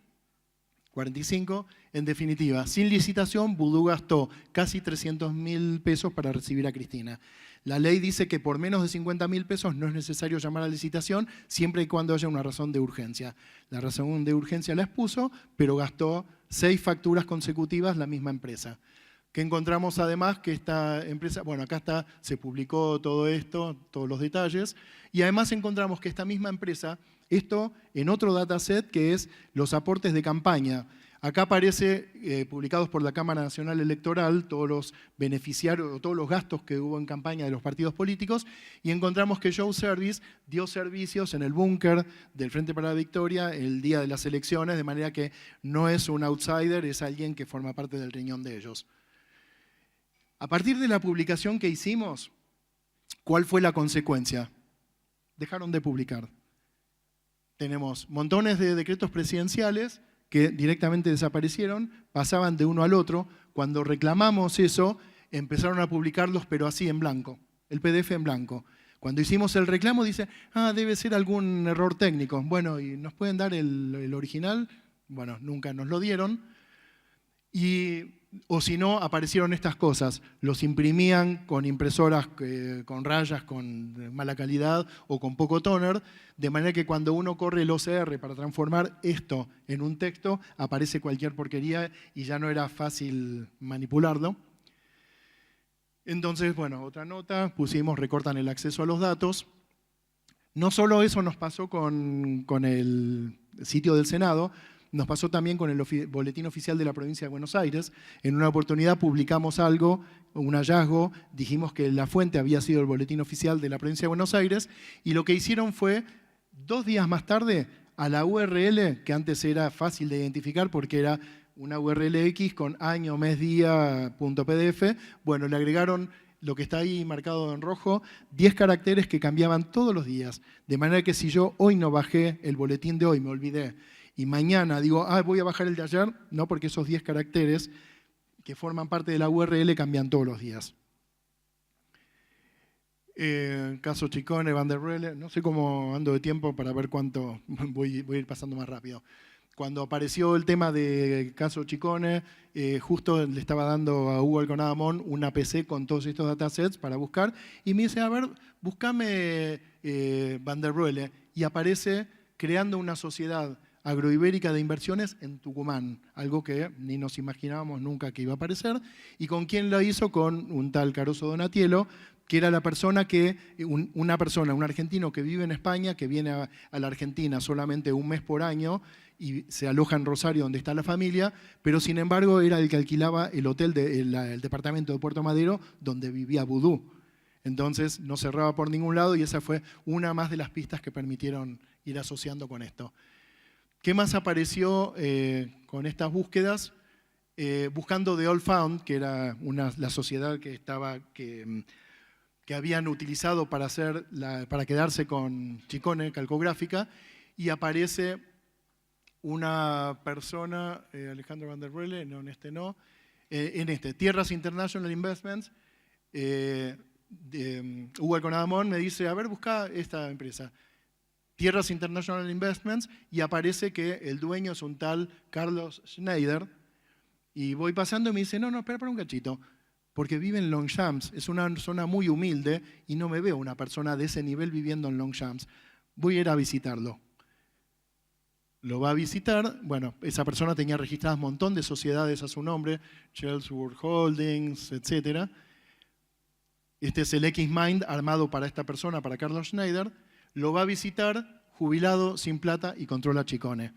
45. En definitiva, sin licitación, Vudú gastó casi 300.000 pesos para recibir a Cristina. La ley dice que por menos de 50.000 pesos no es necesario llamar a licitación, siempre y cuando haya una razón de urgencia. La razón de urgencia la expuso, pero gastó 6 facturas consecutivas la misma empresa. Que encontramos además que esta empresa, bueno, acá está, se publicó todo esto, todos los detalles, y además encontramos que esta misma empresa, esto en otro dataset que es los aportes de campaña. Acá aparece, publicados por la Cámara Nacional Electoral, todos los beneficiarios, todos los gastos que hubo en campaña de los partidos políticos, y encontramos que Show Service dio servicios en el búnker del Frente para la Victoria el día de las elecciones, de manera que no es un outsider, es alguien que forma parte del riñón de ellos. A partir de la publicación que hicimos, ¿cuál fue la consecuencia? Dejaron de publicar. Tenemos montones de decretos presidenciales que directamente desaparecieron, pasaban de uno al otro. Cuando reclamamos eso, empezaron a publicarlos, pero así en blanco, el PDF en blanco. Cuando hicimos el reclamo, dice, debe ser algún error técnico. Bueno, ¿y nos pueden dar el original? Bueno, nunca nos lo dieron. O si no, aparecieron estas cosas. Los imprimían con impresoras con rayas, con mala calidad o con poco toner, de manera que cuando uno corre el OCR para transformar esto en un texto, aparece cualquier porquería y ya no era fácil manipularlo. Entonces, bueno, otra nota, pusimos recortan el acceso a los datos. No solo eso nos pasó con el sitio del Senado, nos pasó también con el Boletín Oficial de la Provincia de Buenos Aires. En una oportunidad publicamos algo, un hallazgo, dijimos que la fuente había sido el Boletín Oficial de la Provincia de Buenos Aires, y lo que hicieron fue, 2 días más tarde, a la URL, que antes era fácil de identificar porque era una URL X con año, mes, día, .pdf, bueno, le agregaron lo que está ahí marcado en rojo, 10 caracteres que cambiaban todos los días, de manera que si yo hoy no bajé el boletín de hoy, me olvidé, y mañana digo, voy a bajar el de ayer, no, porque esos 10 caracteres que forman parte de la URL cambian todos los días. Caso Chicone, Van der Relle, no sé cómo ando de tiempo para ver cuánto, voy a ir pasando más rápido. Cuando apareció el tema de caso Chicone, justo le estaba dando a Hugo Alconadamón una PC con todos estos datasets para buscar, y me dice, a ver, búscame Van der Relle, y aparece creando una sociedad agroibérica de inversiones en Tucumán, algo que ni nos imaginábamos nunca que iba a aparecer. ¿Y con quién lo hizo? Con un tal Caruso Donatiello, que era la persona que, un argentino que vive en España, que viene a la Argentina solamente un mes por año y se aloja en Rosario, donde está la familia, pero sin embargo era el que alquilaba el hotel, el departamento de Puerto Madero, donde vivía Vudú. Entonces no cerraba por ningún lado, y esa fue una más de las pistas que permitieron ir asociando con esto. ¿Qué más apareció con estas búsquedas? Buscando The All Found, que era la sociedad que habían utilizado para quedarse con Chicone, Calcográfica, y aparece una persona, Alejandro Van der Relle, no, en este no, Tierras International Investments, Hugo Alconadamón me dice, a ver, busca esta empresa. Tierras International Investments, y aparece que el dueño es un tal Carlos Schneider, y voy pasando y me dice, no, espera un cachito, porque vive en Longchamps, es una zona muy humilde y no me veo una persona de ese nivel viviendo en Longchamps. Voy a ir a visitarlo. Lo va a visitar, bueno, esa persona tenía registradas un montón de sociedades a su nombre, Chelsworth Holdings, etc. Este es el X-Mind armado para esta persona, para Carlos Schneider. Lo va a visitar, jubilado, sin plata, y controla Chicone.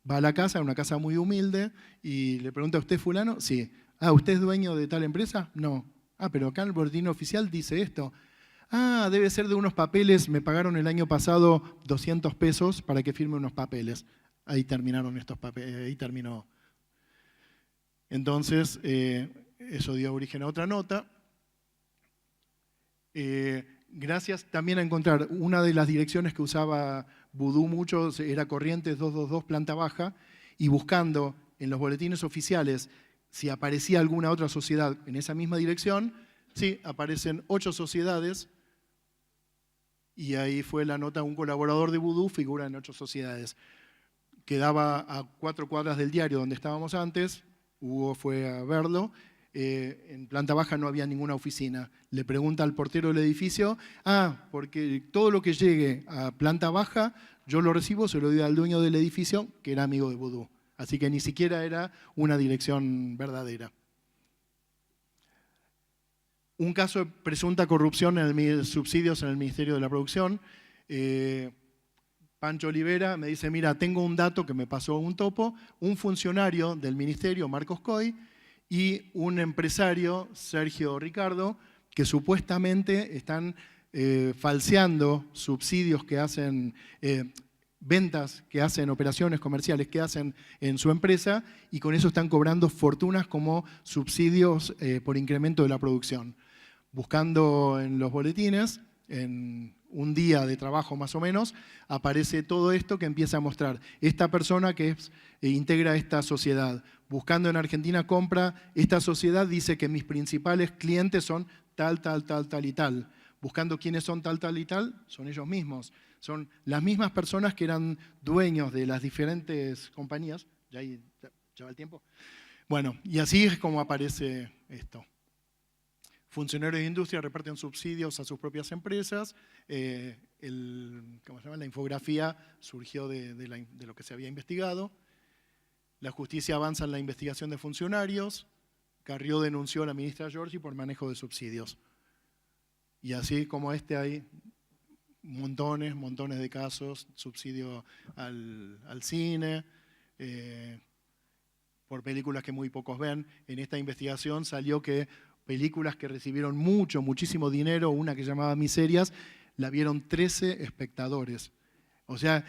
Va a la casa, una casa muy humilde, y le pregunta, ¿usted es fulano? Sí. ¿Usted es dueño de tal empresa? No. Pero acá en el boletín oficial dice esto. Debe ser de unos papeles, me pagaron el año pasado 200 pesos para que firme unos papeles. Ahí terminaron estos papeles, ahí terminó. Entonces, eso dio origen a otra nota. Gracias también a encontrar una de las direcciones que usaba Vudú mucho, era Corrientes 222, planta baja, y buscando en los boletines oficiales si aparecía alguna otra sociedad en esa misma dirección, sí, aparecen 8 sociedades, y ahí fue la nota, un colaborador de Vudú figura en 8 sociedades. quedaba a 4 cuadras del diario donde estábamos antes. Hugo fue a verlo. En planta baja no había ninguna oficina. Le pregunta al portero del edificio, porque todo lo que llegue a planta baja, yo lo recibo, se lo doy al dueño del edificio, que era amigo de Vudú. Así que ni siquiera era una dirección verdadera. Un caso de presunta corrupción en subsidios en el Ministerio de la Producción. Pancho Olivera me dice, mira, tengo un dato que me pasó un topo, un funcionario del ministerio, Marcos Coy, y un empresario, Sergio Ricardo, que supuestamente están falseando subsidios que hacen, ventas que hacen, operaciones comerciales que hacen en su empresa, y con eso están cobrando fortunas como subsidios por incremento de la producción. Buscando en los boletines, en un día de trabajo más o menos, aparece todo esto que empieza a mostrar esta persona que integra esta sociedad. Buscando en Argentina compra, esta sociedad dice que mis principales clientes son tal, tal, tal, tal y tal. Buscando quiénes son tal, tal y tal, son ellos mismos. Son las mismas personas que eran dueños de las diferentes compañías. ¿Ya va el tiempo? Bueno, y así es como aparece esto. Funcionarios de industria reparten subsidios a sus propias empresas. ¿Cómo se llama? La infografía surgió de lo que se había investigado. La justicia avanza en la investigación de funcionarios. Carrió denunció a la ministra Giorgi por manejo de subsidios. Y así como hay montones de casos, subsidio al cine, por películas que muy pocos ven. En esta investigación salió que películas que recibieron muchísimo dinero, una que llamaba Miserias, la vieron 13 espectadores. O sea,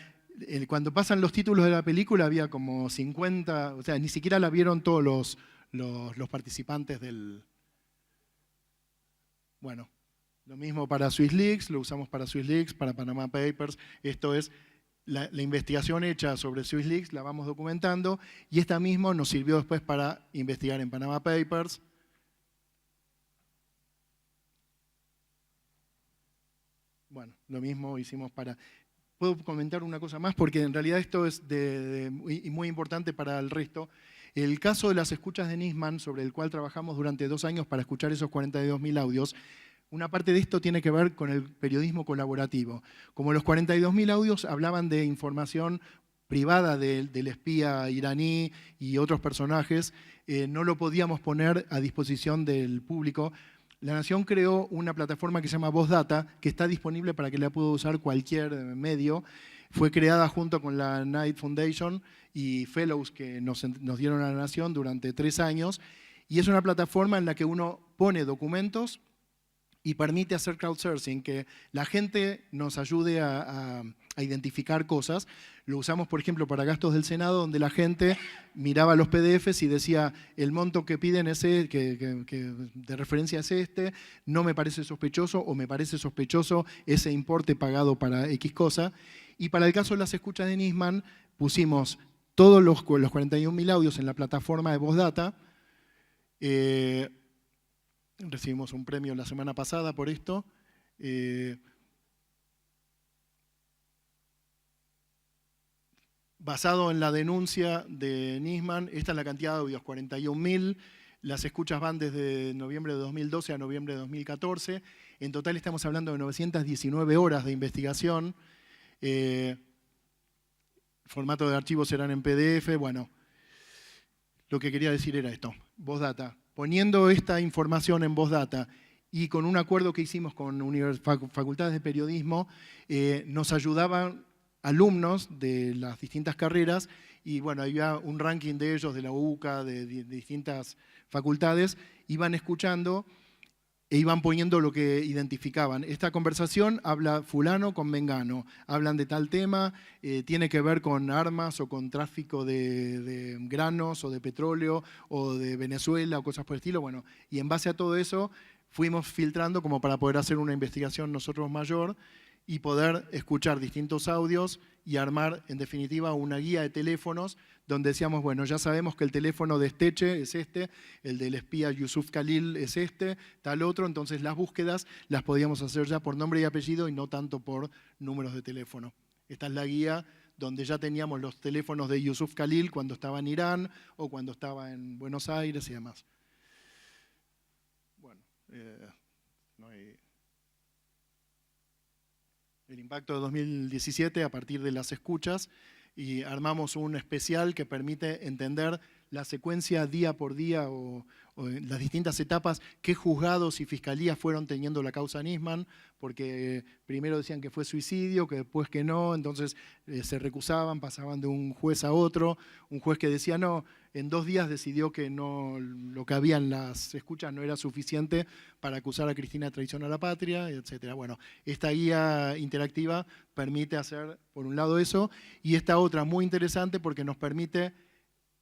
cuando pasan los títulos de la película había como 50, o sea, ni siquiera la vieron todos los participantes del... Bueno, lo mismo para SwissLeaks, lo usamos para SwissLeaks, para Panama Papers. Esto es la investigación hecha sobre SwissLeaks, la vamos documentando, y esta misma nos sirvió después para investigar en Panama Papers. Bueno, lo mismo hicimos para... Puedo comentar una cosa más, porque en realidad esto es muy importante para el resto. El caso de las escuchas de Nisman, sobre el cual trabajamos durante 2 años para escuchar esos 42.000 audios, una parte de esto tiene que ver con el periodismo colaborativo. Como los 42.000 audios hablaban de información privada del espía iraní y otros personajes, no lo podíamos poner a disposición del público. La Nación creó una plataforma que se llama VozData, que está disponible para que la pueda usar cualquier medio. Fue creada junto con la Knight Foundation y fellows que nos dieron a la Nación durante 3 años. Y es una plataforma en la que uno pone documentos y permite hacer crowdsourcing, que la gente nos ayude a identificar cosas. Lo usamos, por ejemplo, para gastos del Senado, donde la gente miraba los PDFs y decía, el monto que piden es que de referencia es este, no me parece sospechoso, o me parece sospechoso ese importe pagado para X cosa. Y para el caso de las escuchas de Nisman, pusimos todos los 41.000 audios en la plataforma de VozData. Recibimos un premio la semana pasada por esto. Basado en la denuncia de Nisman, esta es la cantidad de audios, 41.000. Las escuchas van desde noviembre de 2012 a noviembre de 2014. En total estamos hablando de 919 horas de investigación. Formato de archivos serán en PDF. Bueno, lo que quería decir era esto. VozData. Poniendo esta información en VozData y con un acuerdo que hicimos con facultades de periodismo, nos ayudaban alumnos de las distintas carreras, y bueno, había un ranking de ellos, de la UCA, de distintas facultades, iban escuchando e iban poniendo lo que identificaban. Esta conversación habla fulano con mengano, hablan de tal tema, tiene que ver con armas o con tráfico de granos o de petróleo o de Venezuela o cosas por el estilo. Bueno, y en base a todo eso fuimos filtrando como para poder hacer una investigación nosotros mayor y poder escuchar distintos audios y armar, en definitiva, una guía de teléfonos donde decíamos, bueno, ya sabemos que el teléfono de Steche es este, el del espía Yusuf Khalil es este, tal otro, entonces las búsquedas las podíamos hacer ya por nombre y apellido y no tanto por números de teléfono. Esta es la guía donde ya teníamos los teléfonos de Yusuf Khalil cuando estaba en Irán o cuando estaba en Buenos Aires y demás. Bueno, no hay... El impacto de 2017 a partir de las escuchas, y armamos un especial que permite entender la secuencia día por día o las distintas etapas, qué juzgados y fiscalías fueron teniendo la causa Nisman, porque primero decían que fue suicidio, que después que no, entonces se recusaban, pasaban de un juez a otro, un juez que decía no, en 2 días decidió que no, lo que había en las escuchas no era suficiente para acusar a Cristina de traición a la patria, etc. Bueno, esta guía interactiva permite hacer, por un lado, eso, y esta otra muy interesante porque nos permite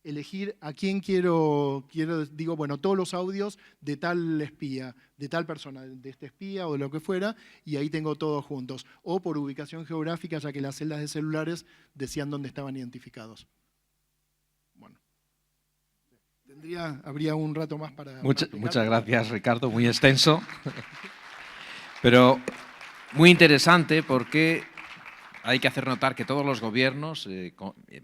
elegir a quién digo, bueno, todos los audios de tal espía, de tal persona, de este espía o de lo que fuera, y ahí tengo todos juntos. O por ubicación geográfica, ya que las celdas de celulares decían dónde estaban identificados. Bueno, habría un rato más para Muchas gracias, Ricardo, muy extenso, pero muy interesante porque hay que hacer notar que todos los gobiernos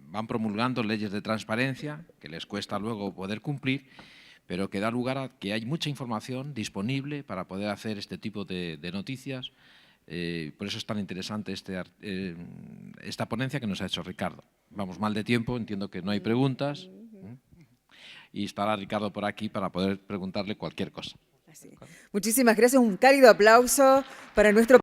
van promulgando leyes de transparencia, que les cuesta luego poder cumplir, pero que da lugar a que hay mucha información disponible para poder hacer este tipo de noticias. Por eso es tan interesante esta ponencia que nos ha hecho Ricardo. Vamos mal de tiempo, entiendo que no hay preguntas, y estará Ricardo por aquí para poder preguntarle cualquier cosa. Muchísimas gracias, un cálido aplauso para nuestro